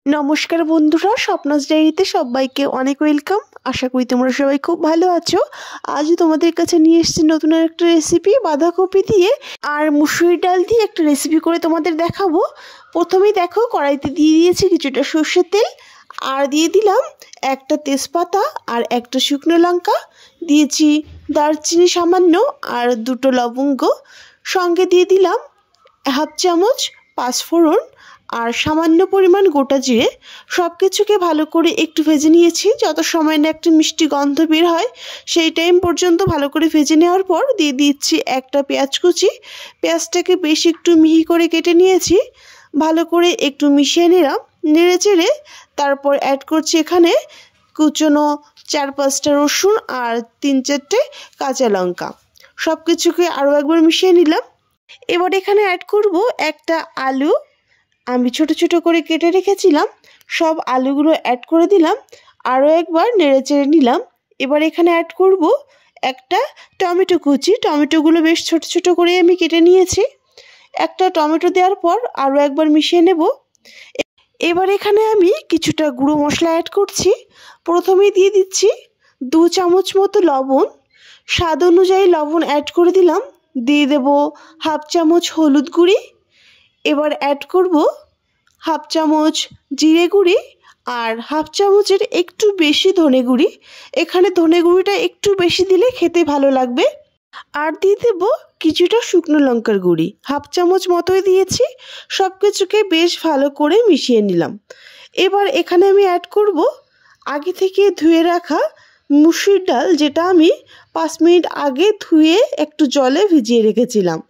নমস্কার বন্ধুরা, স্বপ্নাস ডায়েরিতে সবাইকে অনেক ওয়েলকাম। আশা করি তোমরা সবাই খুব ভালো আছো। আজ তোমাদের কাছে নিয়ে এসেছি নতুন একটা রেসিপি, বাঁধাকপি দিয়ে আর মুসুরি ডাল দিয়ে একটা রেসিপি করে তোমাদের দেখাবো। প্রথমেই দেখো, কড়াইতে দিয়ে দিয়েছি কিছুটা সর্ষের তেল, আর দিয়ে দিলাম একটা তেজপাতা আর একটা শুকনো লঙ্কা, দিয়েছি দারচিনি সামান্য আর দুটো লবঙ্গ, সঙ্গে দিয়ে দিলাম হাফ চামচ পাঁচফোড়ন আর সামান্য পরিমাণ গোটা জিরে। সব কিছুকে ভালো করে একটু ভেজে নিয়েছি। যত সময় না একটা মিষ্টি গন্ধ বের হয় সেই টাইম পর্যন্ত ভালো করে ভেজে নেওয়ার পর দিয়ে দিচ্ছি একটা পেঁয়াজ কুচি। পেঁয়াজটাকে বেশ একটু মিহি করে কেটে নিয়েছি, ভালো করে একটু মিশিয়ে নিলাম নেড়ে চেড়ে। তারপর অ্যাড করছি এখানে কুচনো 4-5টা রসুন আর 3-4টে কাঁচা লঙ্কা। সব কিছুকে আরও একবার মিশিয়ে নিলাম। এবার এখানে অ্যাড করব একটা আলু, আমি ছোট ছোট করে কেটে রেখেছিলাম। সব আলুগুলো অ্যাড করে দিলাম, আরও একবার নেড়ে চেড়ে নিলাম। এবার এখানে অ্যাড করব একটা টমেটো কুচি। টমেটোগুলো বেশ ছোট ছোট করে আমি কেটে নিয়েছি। একটা টমেটো দেওয়ার পর আরও একবার মিশিয়ে নেব। এবার এখানে আমি কিছুটা গুঁড়ো মশলা অ্যাড করছি। প্রথমেই দিয়ে দিচ্ছি 2 চামচ মতো লবণ, স্বাদ অনুযায়ী লবণ অ্যাড করে দিলাম। দিয়ে দেব হাফ চামচ হলুদ গুঁড়ি। এবার অ্যাড করব হাফ চামচ জিরে গুঁড়ি আর হাফ চামচের একটু বেশি ধনে গুঁড়ি। এখানে ধনে গুঁড়িটা একটু বেশি দিলে খেতে ভালো লাগবে। আর দিয়ে দেবো কিছুটা শুকনো লঙ্কার গুঁড়ি, হাফ চামচ মতোই দিয়েছি। সব কিছুকে বেশ ভালো করে মিশিয়ে নিলাম। এবার এখানে আমি অ্যাড করব আগে থেকে ধুয়ে রাখা মুসুর ডাল, যেটা আমি 5 মিনিট আগে ধুয়ে একটু জলে ভিজিয়ে রেখেছিলাম।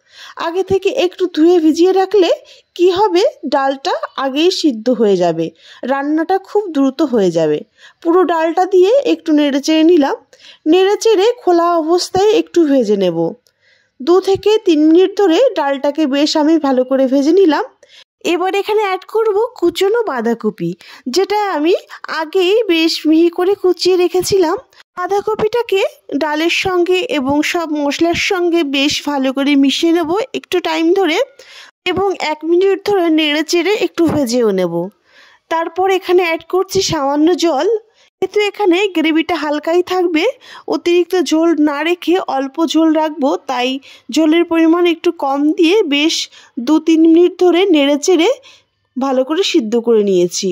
আগে থেকে একটু ধুয়ে ভিজিয়ে রাখলে কি হবে, ডালটা আগেই সিদ্ধ হয়ে যাবে, রান্নাটা খুব দ্রুত হয়ে যাবে। পুরো ডালটা দিয়ে একটু নেড়ে চেড়ে নিলাম। নেড়ে চেড়ে খোলা অবস্থায় একটু ভেজে নেব। 2 থেকে 3 মিনিট ধরে ডালটাকে বেশ আমি ভালো করে ভেজে নিলাম। এবার এখানে অ্যাড করব কুচনো বাঁধাকপি, যেটা আমি আগেই বেশ মিহি করে কুচিয়ে রেখেছিলাম। বাঁধাকপিটাকে ডালের সঙ্গে এবং সব মশলার সঙ্গে বেশ ভালো করে মিশিয়ে নেব একটু টাইম ধরে, এবং 1 মিনিট ধরে নেড়ে চেড়ে একটু ভেজেও নেব। তারপর এখানে অ্যাড করছি সামান্য জল। যেহেতু এখানে গ্রেভিটা হালকাই থাকবে, অতিরিক্ত ঝোল না রেখে অল্প ঝোল রাখবো, তাই ঝোলের পরিমাণ একটু কম দিয়ে বেশ 2-3 মিনিট ধরে নেড়ে চেড়ে ভালো করে সিদ্ধ করে নিয়েছি।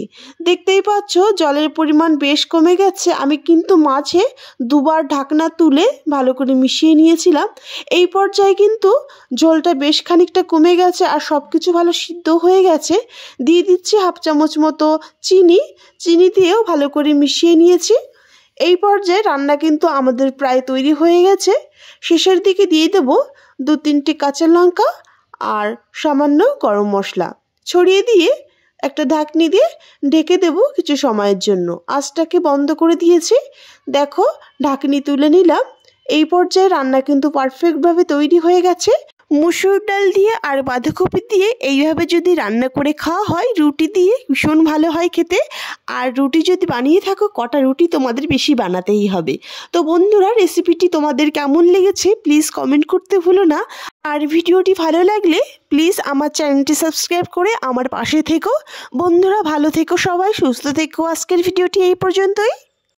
দেখতেই পাচ্ছ জলের পরিমাণ বেশ কমে গেছে। আমি কিন্তু মাঝে 2বার ঢাকনা তুলে ভালো করে মিশিয়ে নিয়েছিলাম। এই পর্যায়ে কিন্তু ঝোলটা বেশ খানিকটা কমে গেছে আর সব কিছু ভালো সিদ্ধ হয়ে গেছে। দিয়ে দিচ্ছি হাফ চামচ মতো চিনি দিয়েও ভালো করে মিশিয়ে নিয়েছি। এই পর্যায়ে রান্না কিন্তু আমাদের প্রায় তৈরি হয়ে গেছে। শেষের দিকে দিয়ে দেব 2-3টে কাঁচা লঙ্কা আর সামান্য গরম মশলা ছড়িয়ে দিয়ে একটা ঢাকনি দিয়ে ঢেকে দেব কিছু সময়ের জন্য। আঁচটাকে বন্ধ করে দিয়েছি। দেখো, ঢাকনি তুলে নিলাম। এই পর্যায়ে রান্না কিন্তু পারফেক্টভাবে তৈরি হয়ে গেছে। মুসুর ডাল দিয়ে আর বাঁধাকপি দিয়ে এইভাবে যদি রান্না করে খাওয়া হয়, রুটি দিয়ে ভীষণ ভালো হয় খেতে। আর রুটি যদি বানিয়ে থাকো, কটা রুটি তোমাদের বেশি বানাতেই হবে। তো বন্ধুরা, রেসিপিটি তোমাদের কেমন লেগেছে প্লিজ কমেন্ট করতে ভুলো না। আর ভিডিওটি ভালো লাগলে প্লিজ আমার চ্যানেলটি সাবস্ক্রাইব করে আমার পাশে থেকো। বন্ধুরা ভালো থেকো, সবাই সুস্থ থেকো। আজকের ভিডিওটি এই পর্যন্তই।